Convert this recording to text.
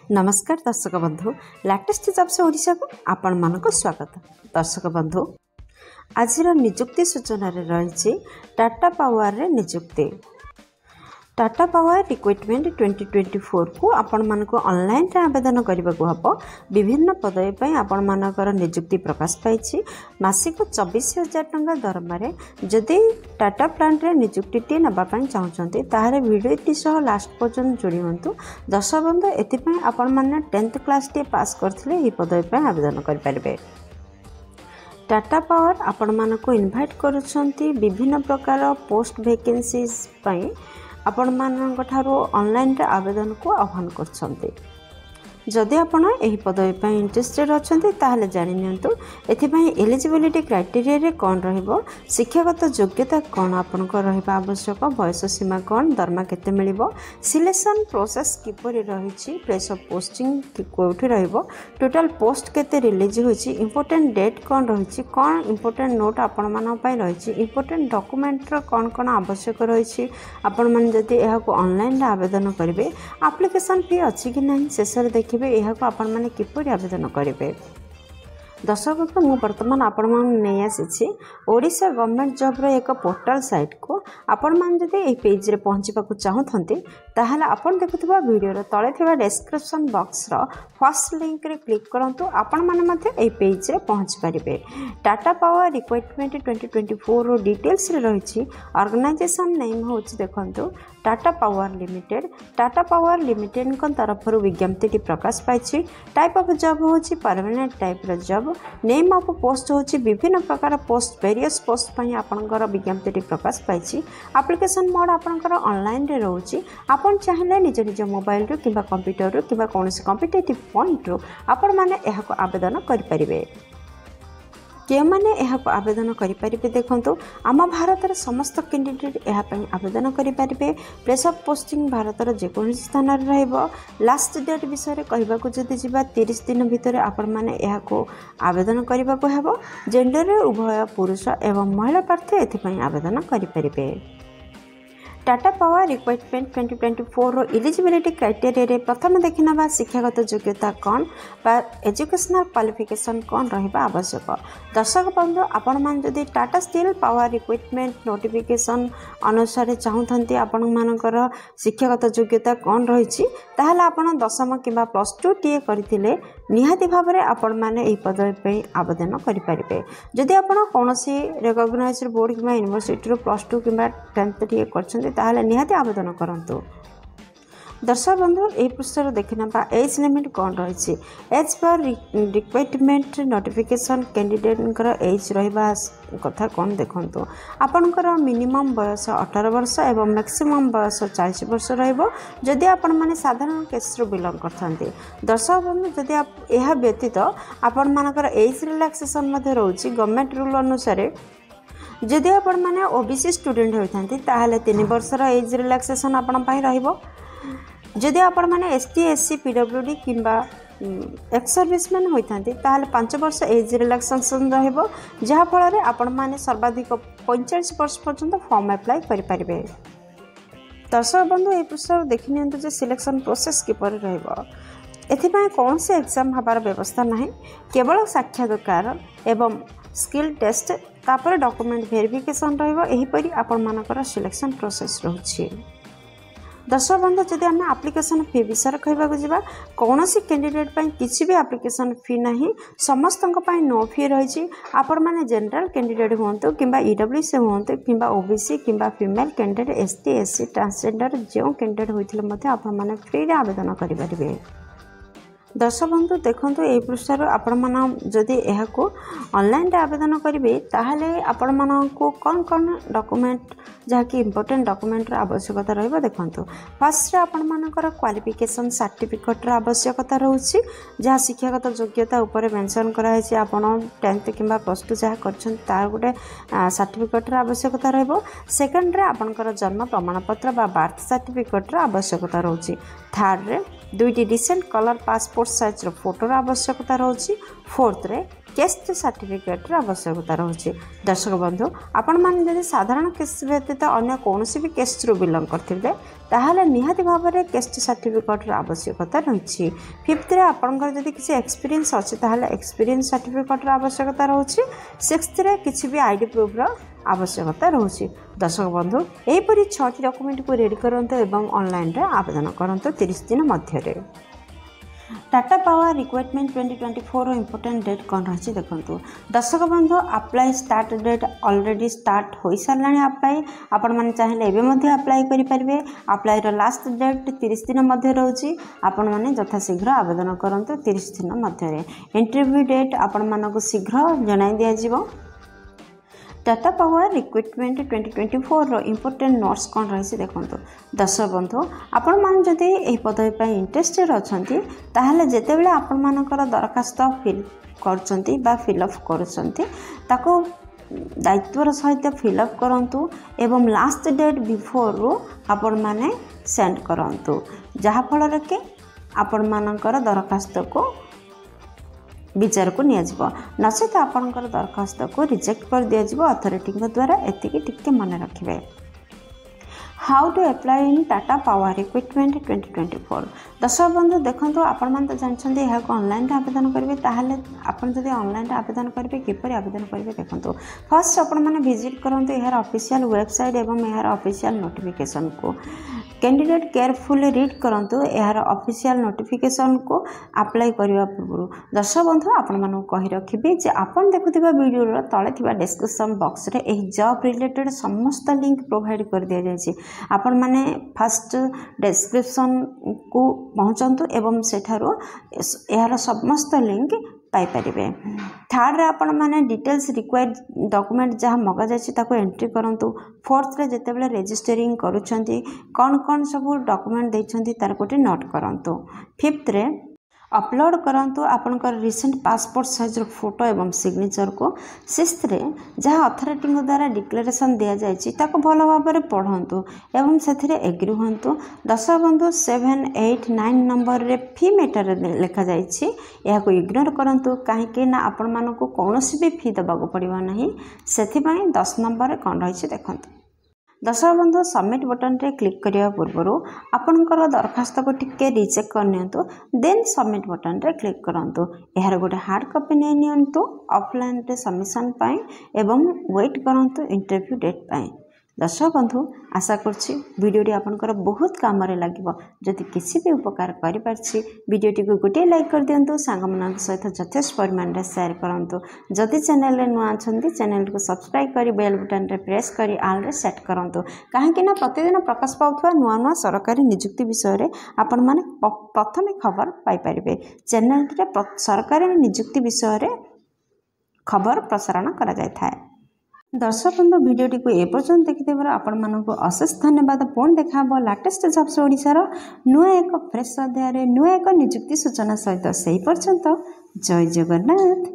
नमस्कार दर्शक बंधु लेटेस्ट जॉब्स ओडिशा को आपण मानक स्वागत। दर्शक बंधु आज निजुक्ति सूचना रही टाटा पावर रे निजुक्ति टाटा पावर रिक्रुटमेंट 2024 को आपण मानक ऑनलाइन रे आवेदन करबा को हबो। विभिन्न पदवी पई आपण मानकर निजुक्ति प्रकाश पाइछि। मासिक 24,000 टंका दरमा रे जदि टाटा प्लांट रे निजुक्ति टी नबा पई चाहउछंती ताहारे वीडियो टी सह लास्ट पर्यंत जोड़ी हंतु। दर्शक बंधु एति पई आपण माने 10th क्लास टी पास करथिले ही पदवी पई आवेदन कर पारबे। टाटा पावर आपण मानको इनवाइट करूछंती विभिन्न प्रकार पोस्ट वैकेंसीज पई आपण मानक ठारो ऑनलाइन रे आवेदन को आह्वान करछंती। जदि आपण एही पदवी पई इंटरेस्टेड अछंती ताहाले जानि नियंतु एथि पई एलिजिबिलिटी क्राइटेरिया रे कोन रहइबो, शिक्षागत योग्यता कोन आपण को रहबा आवश्यक, वयस सीमा कोन, दरमा केते मिलिबो, सिलेक्शन प्रोसेस किपरि रहिछि, प्लेस ऑफ पोस्टिंग कोठी रहइबो, टोटल पोस्ट केते रिलीज होइछि, इंपोर्टेंट डेट कोन रहिछि, कोन इंपोर्टेंट नोट आपण मानन पई रहिछि, इंपोर्टेंट डॉक्यूमेंट रो कोन कोन आवश्यक रहिछि। आपण मन जदि एहा को ऑनलाइन रे आवेदन करिवे एप्लीकेशन फी अछि कि नहीं शेषर देखि यह को आपण माने किपरि आवेदन करेंगे। दर्शक मु वर्तमान आपण मान नहीं आसी ओडिशा गवर्नमेंट जॉब रो एक पोर्टल साइट को आपण मान जदि ए पेज रे पहुंचबा को चाहथंती ताहाले आपण देखुथबा वीडियो रो तळे थिबा डिस्क्रिप्शन बॉक्स रो फर्स्ट लिंक रे क्लिक करंतु आपण माने मध्ये ए पेज रे पहुंच परिबे। टाटा पावर रिक्रुटमेंट 2024 रो डिटेल्स रे रहिछि। ऑर्गेनाइजेशन नेम होछि देखंतु Tata power limited. Tata power limited को तरफ विज्ञप्ति प्रकाश पाई। टाइप ऑफ जॉब होछि परमानेंट टाइप रो जॉब। नेम ऑफ पोस्ट होछि विभिन्न प्रकार पोस्ट वेरियस पोस्ट पई आपनकर विज्ञप्ति प्रकाश पाई। एप्लीकेशन मोड आपनकर ऑनलाइन रे रहउछि। आपण चाहिले निज निज मोबाइल रो किबा कंप्यूटर रो किबा कोनोसी कॉम्पिटिटिव पॉइंट रो आपण माने एहा को आवेदन करि परिबे। के माने एहा को आवेदन करि परिबे देखंतु आम भारतर समस्त कैंडिडेट एहा पई आवेदन करि परिबे। प्लेस ऑफ पोस्टिंग भारतर जे कोन स्थान रे रहइबो। लास्ट डेट विषय रे कहबा को जदि जिबा 30 दिन भितर आपण माने एहा को आवेदन करबा को हेबो। जेंडर रे उभय पुरुष एवं महिला प्रार्थी एथि पई आवेदन करि परिबे। टाटा पावर रिक्रुटमेंट 2024 रो एलिजिबिलिटी क्राइटेरिया रे प्रथम देखिनबा शिक्षागत योग्यता कोन बा एजुकेशनल क्वालिफिकेशन कोन रहबा आवश्यक। दर्शक बंधु आपण मान जदि Tata steel power recruitment notification अनुसार चाहथंती आपण मानकर शिक्षागत योग्यता कोन रहिछि ताहाले आपण 10वीं किबा +2 टीए करथिले निहाती भाव में आपण माने एही पदवी पे आवेदन करि परिबे। जदि आपण कोनोसी रिकॉग्नाइज्ड बोर्ड किबा यूनिवर्सिटी रो +2 किबा 10th टीए करछन्ते ताहाले निहाती आवेदन करंतु। दर्शक बंधु ए पृष्ठ देखना एज लिमिट कौन रही। As per recruitment notification candidate as रहा कथा कौन देखु आपणकर मिनिमम बयस 18 वर्ष एवं मैक्सिमम बयस 40 वर्ष रदि आपण मैंने साधारण केस बिलंग करते। दर्शक बंधु जदि यह व्यतीत आपण मानकर एज रिलैक्सेशन रोचे गवर्नमेंट रूल अनुसार जदि आपण मैंने ओबीसी स्टूडेंट होती ताहले 3 वर्षर एज रिलैक्सेशन आपण पाई रहिबो। जदि आपण माने एसटी एससी पीडब्ल्यूडी किंबा एक्स सर्विसमैन होती ताहले 5 वर्ष एज रिलैक्सेशन रहिबो जहा फल रे आपण माने सर्वाधिक 45 वर्ष पर्यंत फॉर्म अप्लाई करि परिबे। दर्शक बंधु ए प्रश्न देखि नियंतु जे सिलेक्शन प्रोसेस किपर रहिबो। एथिपाई कौन से एग्जाम हबार व्यवस्था नहीं, केवल साक्षात्कार एवं स्किल टेस्ट तापर डॉक्यूमेंट वेरिफिकेशन रहिबो। एही परि आपण मानकर सिलेक्शन प्रोसेस रहउछि। दर्शक बंधु जदि आम एप्लिकेशन फी विषय कहवाक जावा कौन सी कैंडिडेट किसी भी एप्लिकेशन फी नहीं, समस्त नो फी रही। आपण मैंने जनरल कैंडिडेट हूँ कि ईडब्ल्यूसी हूँ कि ओबीसी कि female candidate ST SC transgender जो कैंडिडेट होते आपने फ्री रे आवेदन करेंगे। दर्शक बंधु देखो ये पृष्ठ आपण मान जदि यह ऑनलाइन आवेदन करेंगे ताहले आपण मानू कौन कौन डॉक्यूमेंट जहाँकि इंपोर्टेंट डॉक्यूमेंट आवश्यकता रहिबो देखंतु। फर्स्ट आपण मानकर क्वालिफिकेशन सर्टिफिकेट आवश्यकता रहउछि जहाँ शिक्षागत योग्यता ऊपर मेंशन कराई छै। आपण 10th किंबा +2 जहाँ करछन तार गोटे सर्टिफिकेट आवश्यकता रहिबो। सेकंड रे आपनकर जन्म प्रमाणपत्र बा बर्थ सर्टिफिकेट आवश्यकता रहउछि। थर्ड रे 2टी रिसेंट कलर पासपोर्ट साइज फोटोर आवश्यकता रहउछि। फोर्थ रे केस्ट सर्टिफिकेट आवश्यकता रोचे। दर्शक बंधु आपण मैंने साधारण केस्ट व्यतीत अन्य कौन भी केस्ट रु बिलंग करते ताहले निहाती भाव में केस्ट सर्टिफिकेट आवश्यकता रही। फिफ्थ रे आपंकर जदि किसी एक्सपीरियंस अच्छी ताहले एक्सपीरियंस सर्टिफिकेट आवश्यकता रोचे। सिक्स्थ रे किसी भी आईडी प्रूफ आवश्यकता रोचे। दर्शक बंधु यहीपरि 6टी डॉक्यूमेंट को रेडी करंतु एवं ऑनलाइन रे आवेदन करंतु 30 दिन मध्य रे। Tata power requirement 2024 important date कौन रही देखो। दर्शक बंधु apply start date already start हो सारा अप्लाई आपण मैंने चाहिए एवं अप्लाई करेंगे। अप्लाई लास्ट डेट 30 दिन मध्य रोचे। आपण मैंने यथाशीघ्र आवेदन करूँ 30 दिन मध्य। इंटरव्यू डेट आपण मानक शीघ्र जनाई दिज्व। टाटा पावर रिक्वायरमेंट 2024 रो इंपोर्टेंट नोट्स कौन रही देखो। दर्शक बंधु आपण मान जदि यह पदवी पर इंटरेस्टेड अच्छा ताहले जेतेबेले आपण मानकर दरखास्त फिल कर फिलअप करू दायित्वर सहित फिलअप करंतु एवं लास्ट डेट बिफोर रू आपण माने सेंड करंतु जहा फल के आपण मानकर दरखास्त को विचार को नियाजिबो नचेत आपणकर दरखास्त को रिजेक्ट कर दिया अथॉरिटी द्वारा। एतिकी टिके मन रखिबे। How to apply in Tata power requirement 2024। दर्शक बंधु देखो आपण मान तो जानछन्ती यह ऑनलाइन आवेदन करेंगे ताहले आपण जदि ऑनलाइन आवेदन करेंगे किपर आवेदन करेंगे देखो। फर्स्ट आपण मैंने विजिट करंतु यार ऑफिशियल वेबसाइट एवं यार ऑफिशियल नोटिफिकेशन को कैंडिडेट केयरफुली रीड करंतु यार ऑफिशियल नोटिफिकेशन को अप्लाई करने पूर्व। दर्शक बंधु आपण मानू कहि रखिबे जे आपण देखुथिबा वीडियो तले थिबा डिस्क्रिप्शन बॉक्स रे एही जॉब रिलेटेड समस्त लिंक प्रोवाइड कर दिया जायछि। आपण माने फर्स्ट डिस्क्रिप्शन को पहुंचंतु एवं सेठारो यार समस्त लिंक पाइपर। थर्ड रे आपण माने डिटेल्स रिक्वायर्ड डॉक्यूमेंट जहाँ मगा जाछि ताको एंट्री करंतु। फोर्थ रे जेतेबेले रजिस्टरिंग करूछंती कौन कौन सब डॉक्यूमेंट देछंती तार कोटे नोट करंतु। फिफ्थ रे अपलोड करंतु आपनकर रिसेंट पासपोर्ट साइज फोटो एवं सिग्नेचर को। सिक्स्थ रे जहाँ अथॉरिटी द्वारा डिक्लेरेशन दिया जायछि ताको भल भाव में पढ़ंतु एवं सेथिरे एग्री हुंतु। दर्शक बंधु 7, 8, 9 नंबर रे फी मैटर लिखा जायछि याको इग्नोर करंतु काहेकि ना आपण मानको कोनोसी भी फी दबाको पड़िबो नाही। सेथि पई 10 नंबर रे कोन रहिछि देखंतु। दर्शक बंधु सबमिट बटन रे क्लिक करने पूर्व आपणकर दरखास्त को टिके रिचेक करनियंतु देन सबमिट बटन रे क्लिक करंतु। यार गोटे हार्ड कॉपी नै नियंतु ऑफलाइन रे सबमिशन पाई एवं वेट करंतु इंटरव्यू डेट पाई। दर्शक बंधु आशा करछि वीडियोटी आपनकर बहुत काम रे लागिबो। जदि किसी भी उपकार करि पारछि वीडियोटी को गोटे लाइक कर दियंतु सांगमान सहित यथेष्ट परिमाण रे शेयर करंतु। जदि चैनल रे नुआ अछंती चैनल को सब्सक्राइब करी बेल बटन रे प्रेस करी ऑल रे सेट करंतु काहेकि ना प्रतिदिन प्रकाश पाउथवा नुआ नुआ सरकारी नियुक्ति विषय रे आपण माने प्रथमे खबर पाई परिबे। चैनल रे सरकारी नियुक्ति विषय रे खबर प्रसारण करा जाय थाए। दर्शक बंधु वीडियोटी को एपर्यंत देखिथिबार आपण मानक अशेष धन्यवाद। पुणी देखा लेटेस्ट जॉब्स ओडिशार नुआ एक फ्रेश अध्याय नुआ एक नियुक्ति सूचना सहित से पर्यंत जय जगन्नाथ।